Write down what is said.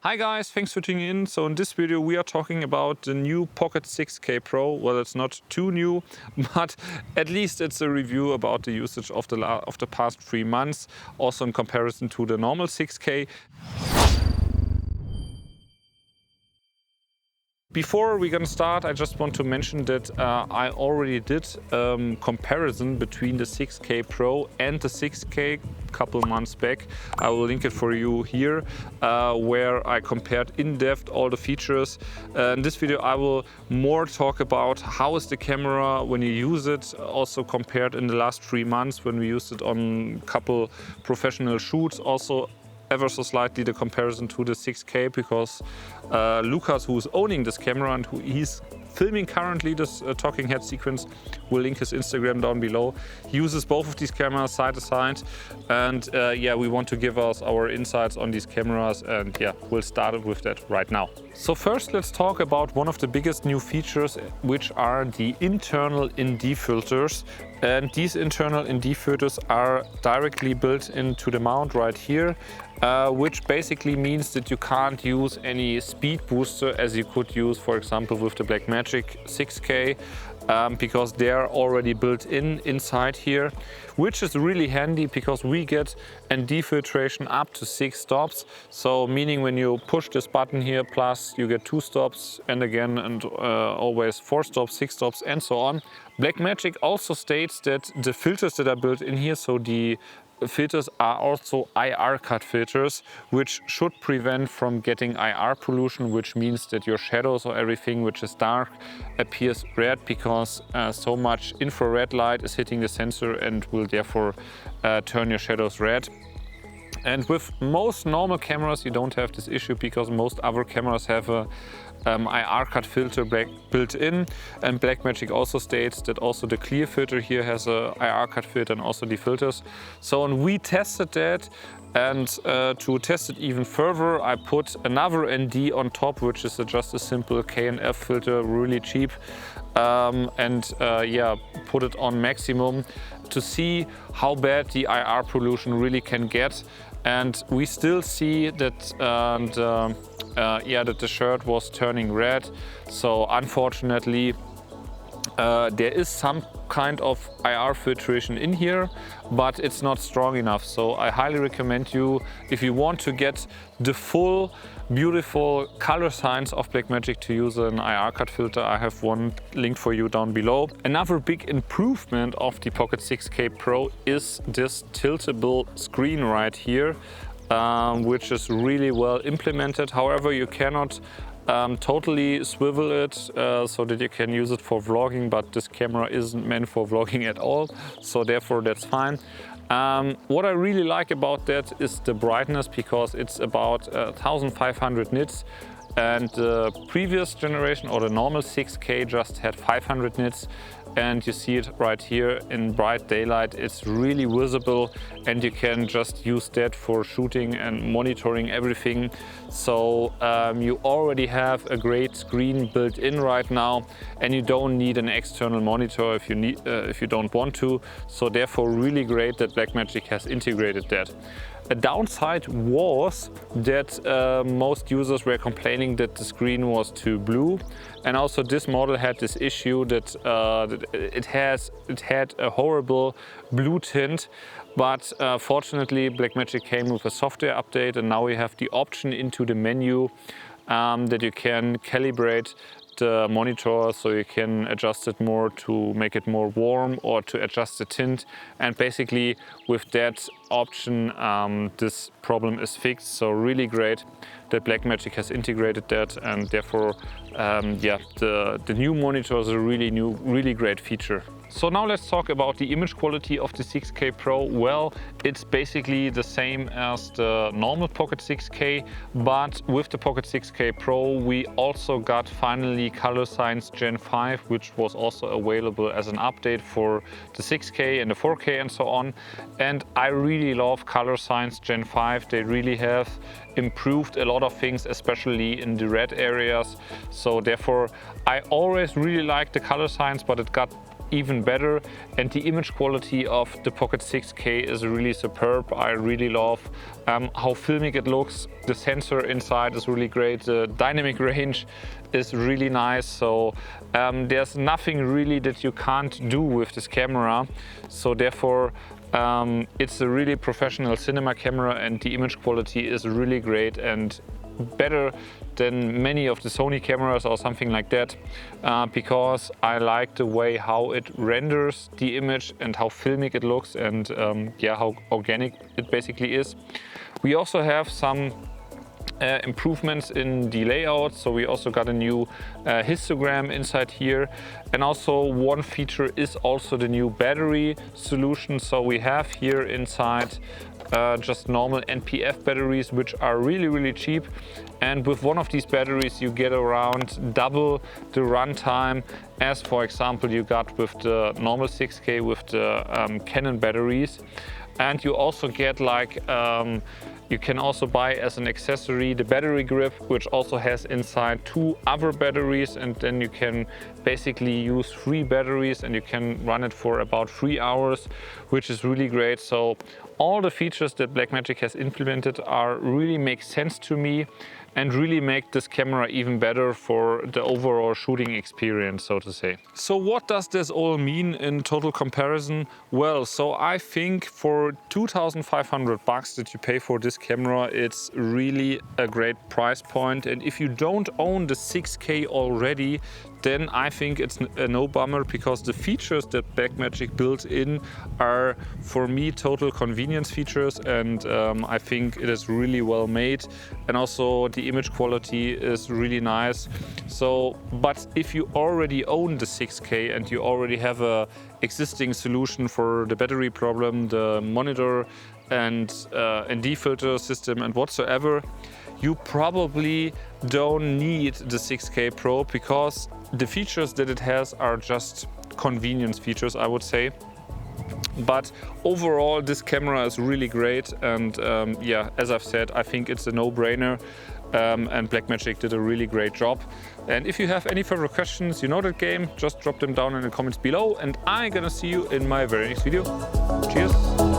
Hi guys, thanks for tuning in. So in this video we are talking about the new Pocket 6K Pro. Well, it's not too new, but at least it's a review about the usage of the past 3 months, also in comparison to the normal 6K. Before we're gonna start, I just want to mention that I already did comparison between the 6K Pro and the 6K a couple months back. I will link it for you here, where I compared in depth all the features. In this video I will more talk about how is the camera when you use it, also compared in the last 3 months when we used it on a couple professional shoots, also ever so slightly the comparison to the 6K, because Lukas, who's owning this camera and he's filming currently this talking head sequence, will link his Instagram down below. He uses both of these cameras side to side, and yeah, we want to give us our insights on these cameras, and yeah, we'll start with that right now. So first let's talk about one of the biggest new features, which are the internal ND filters. And these internal ND filters are directly built into the mount right here, which basically means that you can't use any speed booster as you could use, for example, with the Blackmagic 6K, because they are already built inside here, which is really handy because we get ND filtration up to 6 stops. So meaning when you push this button here, plus you get 2 stops and again, and always 4 stops, 6 stops, and so on. Blackmagic also states that the filters that are built in here, so the filters are also IR cut filters, which should prevent from getting IR pollution, which means that your shadows or everything which is dark appears red, because so much infrared light is hitting the sensor and will therefore turn your shadows red. And with most normal cameras you don't have this issue, because most other cameras have a IR cut filter built in, and Blackmagic also states that also the clear filter here has a IR cut filter and also the filters. So and we tested that, and to test it even further I put another ND on top, which is just a simple K&F filter, really cheap, and yeah, put it on maximum to see how bad the IR pollution really can get. And we still see that that the shirt was turning red. So unfortunately there is some kind of IR filtration in here, but it's not strong enough. So I highly recommend you, if you want to get the full beautiful color science of Blackmagic, to use an IR cut filter. I have one linked for you down below. Another big improvement of the Pocket 6K Pro is this tiltable screen right here, which is really well implemented. However, you cannot totally swivel it so that you can use it for vlogging, but this camera isn't meant for vlogging at all, so therefore that's fine. What I really like about that is the brightness, because it's about 1500 nits, and the previous generation or the normal 6K just had 500 nits, and you see it right here in bright daylight. It's really visible, and you can just use that for shooting and monitoring everything. So you already have a great screen built in right now, and you don't need an external monitor if you don't want to. So therefore really great that Blackmagic has integrated that. A downside was that most users were complaining that the screen was too blue, and also this model had this issue that it had a horrible blue tint. But fortunately Blackmagic came with a software update, and now we have the option into the menu that you can calibrate the monitor, so you can adjust it more to make it more warm or to adjust the tint, and basically with that option this problem is fixed. So really great that Blackmagic has integrated that, and therefore yeah, the new monitor is a really great feature. So now let's talk about the image quality of the 6K Pro. Well, it's basically the same as the normal Pocket 6K, but with the Pocket 6K Pro we also got finally Color Science Gen 5, which was also available as an update for the 6K and the 4K and so on. And I really love Color Science Gen 5. They really have improved a lot of things, especially in the red areas. So therefore I always really liked the Color Science, but it got even better, and the image quality of the Pocket 6K is really superb. I really love how filmic it looks. The sensor inside is really great. The dynamic range is really nice. So there's nothing really that you can't do with this camera. So therefore it's a really professional cinema camera, and the image quality is really great and better than many of the Sony cameras or something like that, because I like the way how it renders the image and how filmic it looks, and yeah, how organic it basically is. We also have some improvements in the layout, so we also got a new histogram inside here, and also one feature is also the new battery solution. So we have here inside just normal NPF batteries, which are really cheap, and with one of these batteries you get around double the runtime as, for example, you got with the normal 6K with the Canon batteries. And you also get like you can also buy as an accessory the battery grip, which also has inside 2 other batteries, and then you can basically use 3 batteries and you can run it for about 3 hours, which is really great. So all the features that Blackmagic has implemented are really make sense to me and really make this camera even better for the overall shooting experience, so to say. So what does this all mean in total comparison? Well, so I think for 2,500 bucks that you pay for this camera, it's really a great price point. And if you don't own the 6K already, then I think it's a no-bummer, because the features that Blackmagic built in are, for me, total convenience features, and I think it is really well made, and also the image quality is really nice. So, but if you already own the 6K and you already have a existing solution for the battery problem, the monitor and ND filter system and whatsoever, you probably don't need the 6K Pro, because the features that it has are just convenience features, I would say. But overall, this camera is really great, and yeah, as I've said, I think it's a no-brainer, and Blackmagic did a really great job. And if you have any further questions, you know that game, just drop them down in the comments below, and I'm gonna see you in my very next video. Cheers!